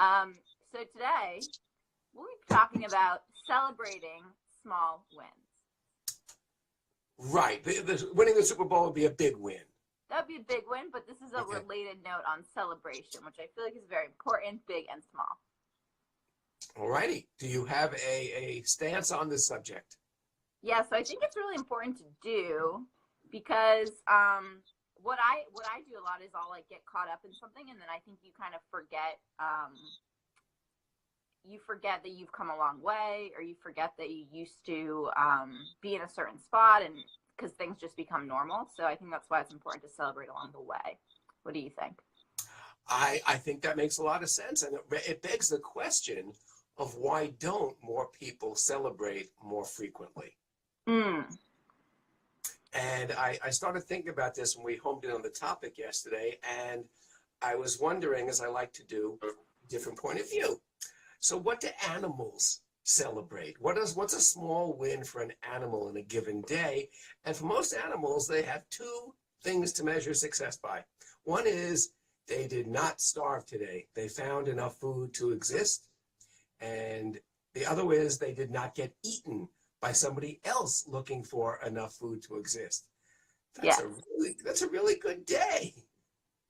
Um, so today we'll be talking about celebrating small wins. Right. Winning the Super Bowl would be a big win. That would be a big win, but this is a Okay. related note on celebration, which I feel like is very important, big and small. All righty. Do you have a stance on this subject? Yeah, so I think it's really important to do because what I do a lot is I'll like get caught up in something, and then I think you kind of forget that you've come a long way, or you forget that you used to be in a certain spot, and because things just become normal. So I think that's why it's important to celebrate along the way. What do you think? I think that makes a lot of sense, and it begs the question of why don't more people celebrate more frequently? Mm. And I started thinking about this when we homed in on the topic yesterday, and I was wondering, as I like to do, different point of view. So what do animals celebrate? What's a small win for an animal in a given day? And for most animals, they have two things to measure success by. One is they did not starve today. They found enough food to exist. And the other is they did not get eaten by somebody else looking for enough food to exist. That's a really good day.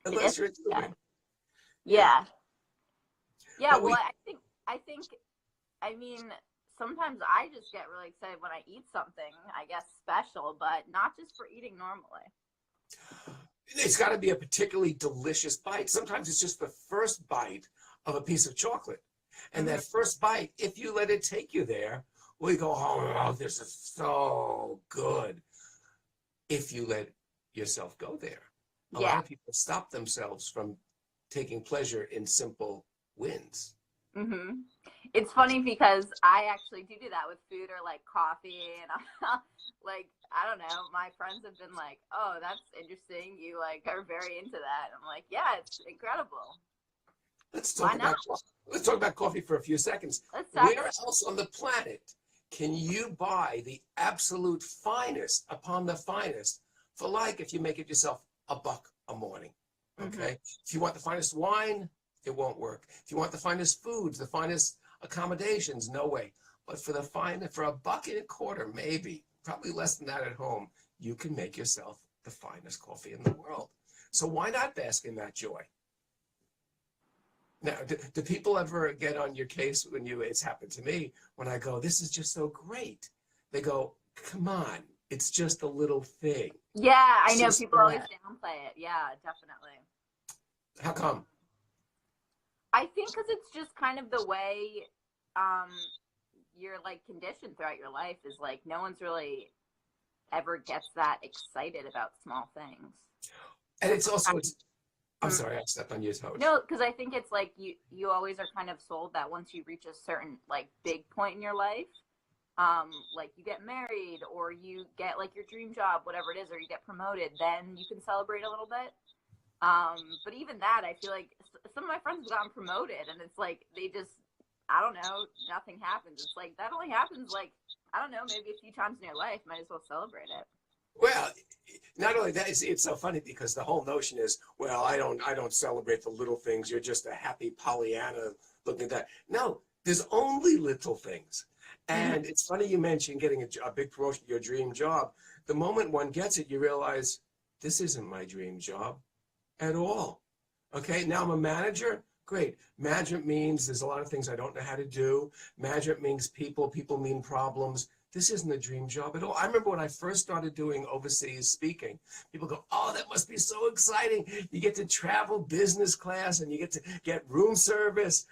Unless you're doing. Yeah. Yeah, But well, I mean, sometimes I just get really excited when I eat something, I guess, special, but not just for eating normally. It's got to be a particularly delicious bite. Sometimes it's just the first bite of a piece of chocolate. And that first bite, if you let it take you there, we go, oh, this is so good. If you let yourself go there. A lot of people stop themselves from taking pleasure in simple wins. Mm-hmm. It's funny because I actually do that with food or like coffee, and like, I don't know, my friends have been like, oh, that's interesting, you like are very into that. I'm like, yeah, it's incredible. Let's talk about coffee for a few seconds. Where else on the planet can you buy the absolute finest upon the finest for, like, if you make it yourself, $1 a morning? Okay. If you want the finest wine, it won't work. If you want the finest foods, the finest accommodations, no way. But for $1.25, maybe, probably less than that at home, you can make yourself the finest coffee in the world. So why not bask in that joy? Now, do people ever get on your case when it's happened to me, when I go, this is just so great? They go, come on, it's just a little thing. Yeah, I know, people always downplay it. Yeah, definitely. How come? I think because it's just kind of the way you're like conditioned throughout your life, is like no one's really ever gets that excited about small things. And it's also, I'm sorry, I stepped on your toes. No, because I think it's like you always are kind of sold that once you reach a certain like big point in your life, like you get married or you get like your dream job, whatever it is, or you get promoted, then you can celebrate a little bit. But even that, I feel like some of my friends have gotten promoted, and it's like they just, I don't know, nothing happens. It's like that only happens like, I don't know, maybe a few times in your life. Might as well celebrate it. Well, not only that, it's so funny because the whole notion is, well, I don't celebrate the little things. You're just a happy Pollyanna looking at that. No, there's only little things. And it's funny you mentioned getting a big promotion, your dream job. The moment one gets it, you realize this isn't my dream job at all. Okay, now I'm a manager. Great. Management means there's a lot of things I don't know how to do. Management means people mean problems. This isn't a dream job at all. I remember when I first started doing overseas speaking, people go, oh, that must be so exciting. You get to travel business class and you get to get room service.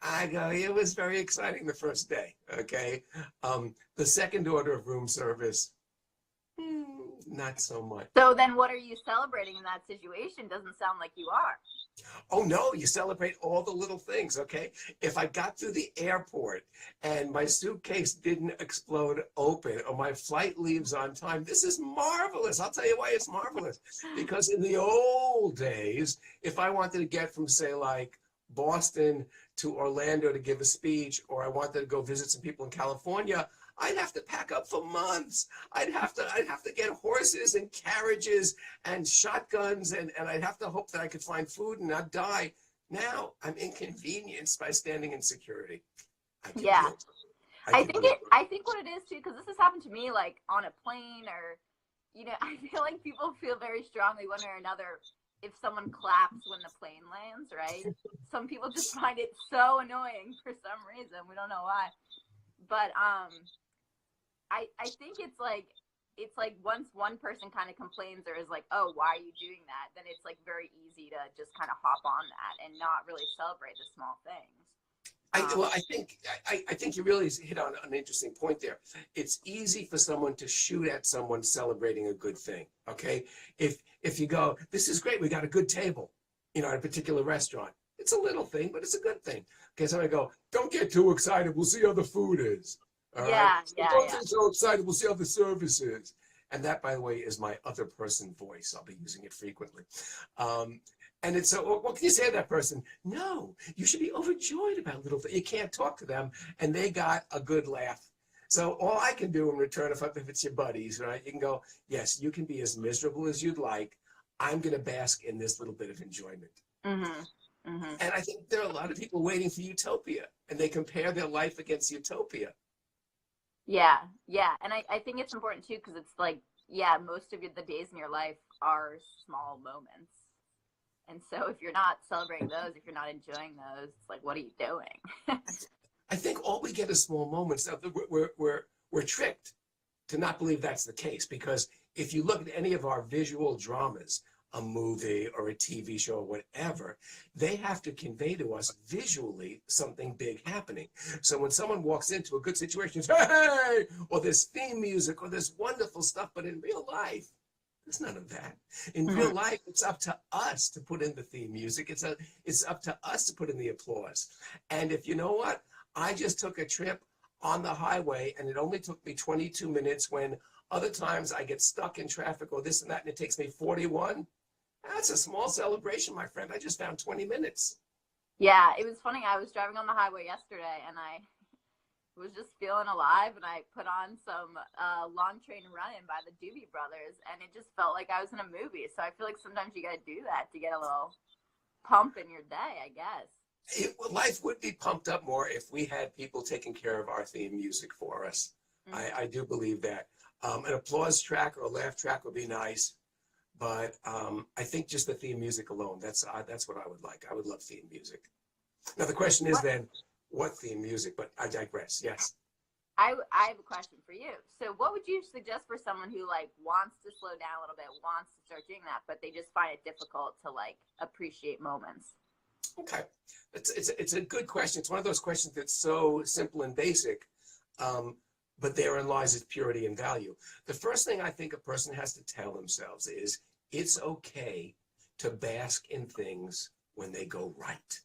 I go, it was very exciting the first day, okay? The second order of room service, not so much. So then what are you celebrating in that situation? Doesn't sound like you are. Oh, no, you celebrate all the little things, okay? If I got through the airport and my suitcase didn't explode open or my flight leaves on time, this is marvelous. I'll tell you why it's marvelous. Because in the old days, if I wanted to get from, say, like Boston to Orlando to give a speech, or I wanted to go visit some people in California, I'd have to pack up for months. I'd have to get horses and carriages and shotguns, and I'd have to hope that I could find food and not die. Now I'm inconvenienced by standing in security. I can Yeah. deal. I can deal. I think what it is too, because this has happened to me like on a plane or, I feel like people feel very strongly one way or another if someone claps when the plane lands, right? Some people just find it so annoying for some reason. We don't know why. But I think it's like once one person kind of complains or is like, oh, why are you doing that? Then it's like very easy to just kind of hop on that and not really celebrate the small things. I think you really hit on an interesting point there. It's easy for someone to shoot at someone celebrating a good thing. Okay, if you go, this is great, we got a good table, at a particular restaurant. It's a little thing, but it's a good thing. Okay, so I go, don't get too excited. We'll see how the food is. All right. Don't get so excited. We'll see how the service is. And that, by the way, is my other person voice. I'll be using it frequently. And it's so, what can you say to that person? No, you should be overjoyed about little things. You can't talk to them, and they got a good laugh. So all I can do in return, if it's your buddies, right? You can go, yes, you can be as miserable as you'd like. I'm going to bask in this little bit of enjoyment. Mm-hmm. Mm-hmm. And I think there are a lot of people waiting for utopia, and they compare their life against utopia. Yeah, yeah. And I think it's important too, because it's like, yeah, most of the days in your life are small moments. And so if you're not celebrating those, if you're not enjoying those, it's like, what are you doing? I think all we get is small moments. We're tricked to not believe that's the case, because if you look at any of our visual dramas, a movie or a TV show or whatever, they have to convey to us visually something big happening. So when someone walks into a good situation, it's, hey, or this theme music or this wonderful stuff, but in real life, there's none of that. In real life, it's up to us to put in the theme music. It's up to us to put in the applause. And if you know what, I just took a trip on the highway and it only took me 22 minutes when other times I get stuck in traffic or this and that, and it takes me 41. That's a small celebration, my friend. I just found 20 minutes. Yeah, it was funny. I was driving on the highway yesterday and I was just feeling alive, and I put on some Long Train Running by the Doobie Brothers, and it just felt like I was in a movie. So I feel like sometimes you got to do that to get a little pump in your day, I guess. Life would be pumped up more if we had people taking care of our theme music for us. Mm-hmm. I do believe that. An applause track or a laugh track would be nice, but I think just the theme music alone, that's what I would like. I would love theme music. Now the question is then, what theme music? But I digress. Yes. I have a question for you. So what would you suggest for someone who like wants to slow down a little bit, wants to start doing that, but they just find it difficult to like appreciate moments? Okay. It's a good question. It's one of those questions that's so simple and basic, but therein lies its purity and value. The first thing I think a person has to tell themselves is it's okay to bask in things when they go right.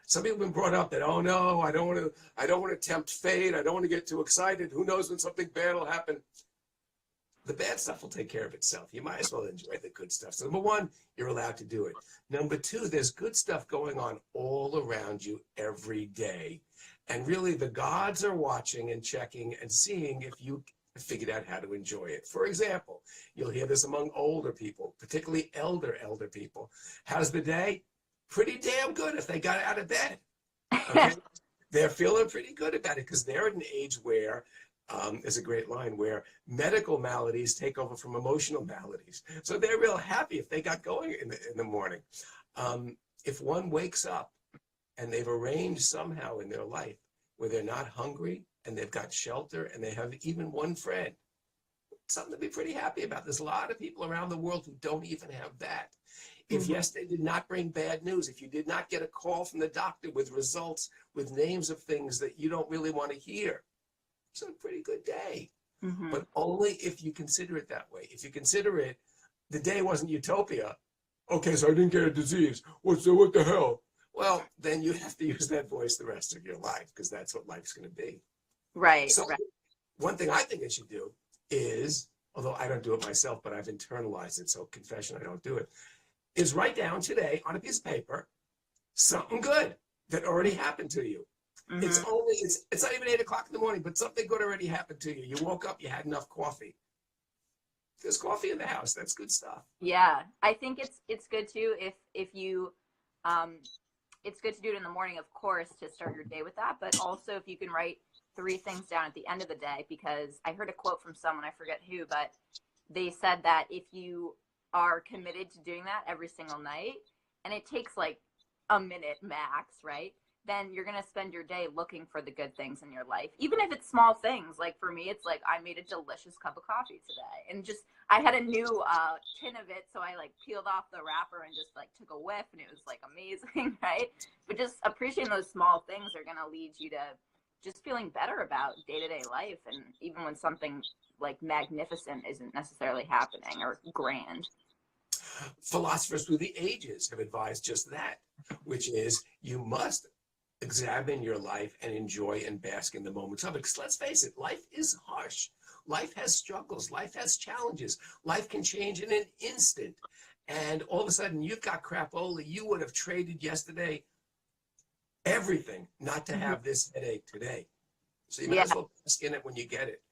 Some people have been brought up that, oh no, I don't want to tempt fate. I don't want to get too excited. Who knows when something bad will happen? The bad stuff will take care of itself. You might as well enjoy the good stuff. So number one, you're allowed to do it. Number two, there's good stuff going on all around you every day. And really the gods are watching and checking and seeing if you figured out how to enjoy it. For example, you'll hear this among older people, particularly elder people. How's the day? Pretty damn good if they got out of bed. Okay? They're feeling pretty good about it because they're at an age where, there's a great line, where medical maladies take over from emotional maladies. So they're real happy if they got going in the morning. If one wakes up and they've arranged somehow in their life where they're not hungry and they've got shelter and they have even one friend, something to be pretty happy about. There's a lot of people around the world who don't even have that. If yesterday did not bring bad news, if you did not get a call from the doctor with results, with names of things that you don't really want to hear, it's a pretty good day. Mm-hmm. But only if you consider it that way. If you consider it, the day wasn't utopia. Okay, so I didn't get a disease. What the hell? Well, then you have to use that voice the rest of your life because that's what life's going to be. Right. So one thing I think I should do is, although I don't do it myself, but I've internalized it, so confession, I don't do it, is write down today on a piece of paper something good that already happened to you. Mm-hmm. It's not even 8 o'clock in the morning, but something good already happened to you. You woke up, you had enough coffee. There's coffee in the house. That's good stuff. Yeah, I think it's good too if you it's good to do it in the morning, of course, to start your day with that. But also if you can write 3 things down at the end of the day, because I heard a quote from someone, I forget who, but they said that if you are committed to doing that every single night, and it takes like a minute max, right? Then you're going to spend your day looking for the good things in your life, even if it's small things. Like for me, it's like I made a delicious cup of coffee today, and just I had a new tin of it, so I like peeled off the wrapper and just like took a whiff, and it was like amazing, right? But just appreciating those small things are going to lead you to just feeling better about day-to-day life, and even when something like magnificent isn't necessarily happening or grand. Philosophers through the ages have advised just that, which is you must examine your life and enjoy and bask in the moments of it. Because let's face it, life is harsh. Life has struggles. Life has challenges. Life can change in an instant. And all of a sudden, you've got crapola. You would have traded yesterday everything not to have this headache today. So you might as well bask in it when you get it.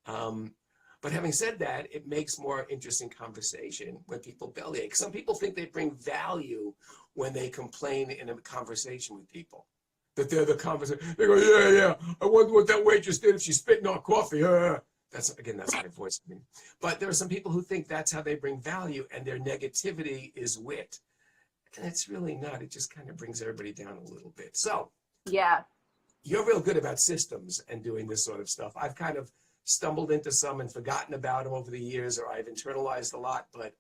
But having said that, it makes more interesting conversation when people bellyache. Some people think they bring value when they complain in a conversation with people. That they're the conversation. They go, yeah. I wonder what that waitress did if she spit in our coffee. That's my voice. But there are some people who think that's how they bring value, and their negativity is wit. And it's really not. It just kind of brings everybody down a little bit. So yeah, you're real good about systems and doing this sort of stuff. I've kind of stumbled into some and forgotten about them over the years, or I've internalized a lot. But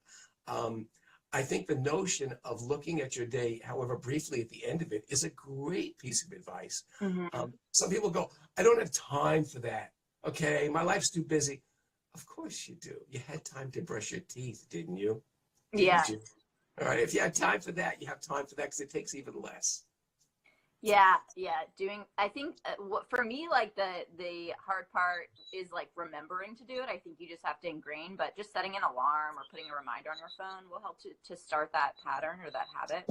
I think the notion of looking at your day, however briefly at the end of it, is a great piece of advice. Some people go, I don't have time for that. Okay, my life's too busy. Of course you do. You had time to brush your teeth, didn't you? Yeah. Didn't you? All right, if you have time for that, you have time for that, because it takes even less. Yeah. I think for me, like the hard part is like remembering to do it. I think you just have to ingrain, but just setting an alarm or putting a reminder on your phone will help to start that pattern or that habit.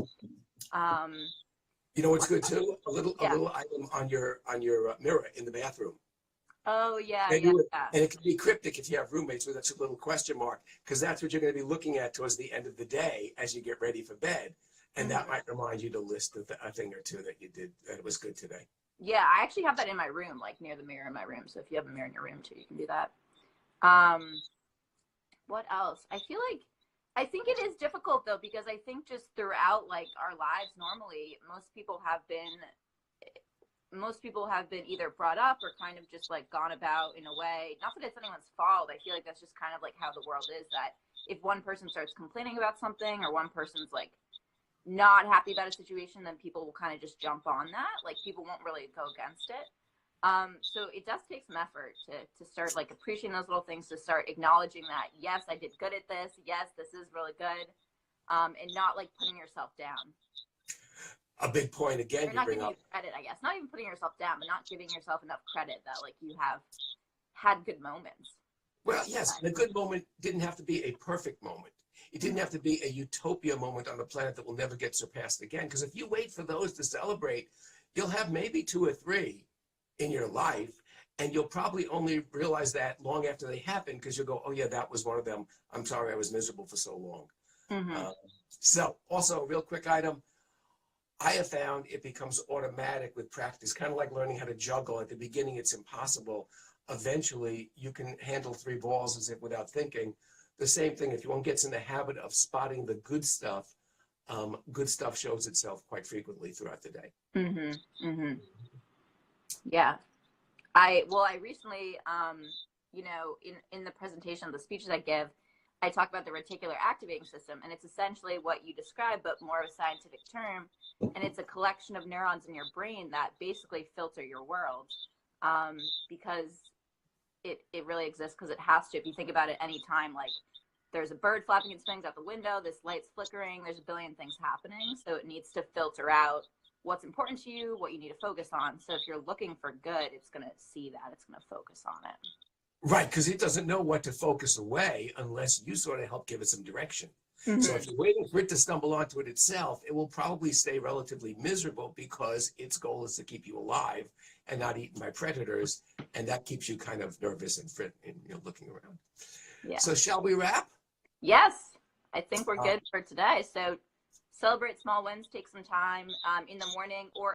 You know what's good too? A little item on your mirror in the bathroom. Oh yeah, And it can be cryptic if you have roommates with a little question mark, because that's what you're going to be looking at towards the end of the day as you get ready for bed. And that might remind you to list a thing or two that you did that it was good today. Yeah, I actually have that in my room, like near the mirror in my room. So if you have a mirror in your room too, you can do that. What else? I think it is difficult though, because I think just throughout like our lives normally, most people have been either brought up or kind of just like gone about in a way, not that it's anyone's fault. I feel like that's just kind of like how the world is, that if one person starts complaining about something or one person's like not happy about a situation, then people will kind of just jump on that. Like people won't really go against it. So it does take some effort to start like appreciating those little things, to start acknowledging that, yes, I did good at this. Yes, this is really good. And not like putting yourself down. A big point again, you bring up credit, I guess. Not even putting yourself down, but not giving yourself enough credit that like you have had good moments. Well, yes, and a good moment didn't have to be a perfect moment. It didn't have to be a utopia moment on the planet that will never get surpassed again. Because if you wait for those to celebrate, you'll have maybe 2 or 3 in your life, and you'll probably only realize that long after they happen, because you'll go, oh yeah, that was one of them. I'm sorry I was miserable for so long. So also a real quick item, I have found it becomes automatic with practice, kind of like learning how to juggle. At the beginning, it's impossible. Eventually, you can handle 3 balls as if without thinking. The same thing, if one gets in the habit of spotting the good stuff shows itself quite frequently throughout the day. Yeah. I recently, in the presentation of the speeches I give, I talk about the reticular activating system, and it's essentially what you described, but more of a scientific term. And it's a collection of neurons in your brain that basically filter your world, because it really exists, because it has to. If you think about it, any time like there's a bird flapping its wings out the window, this light's flickering, there's a billion things happening. So it needs to filter out what's important to you, what you need to focus on. So if you're looking for good, it's going to see that, it's going to focus on it. Right, because it doesn't know what to focus away unless you sort of help give it some direction. So if you're waiting for it to stumble onto it itself, it will probably stay relatively miserable, because its goal is to keep you alive and not eaten by predators, and that keeps you kind of nervous and looking around. Yeah. So shall we wrap? Yes, I think we're good for today. So celebrate small wins, take some time in the morning or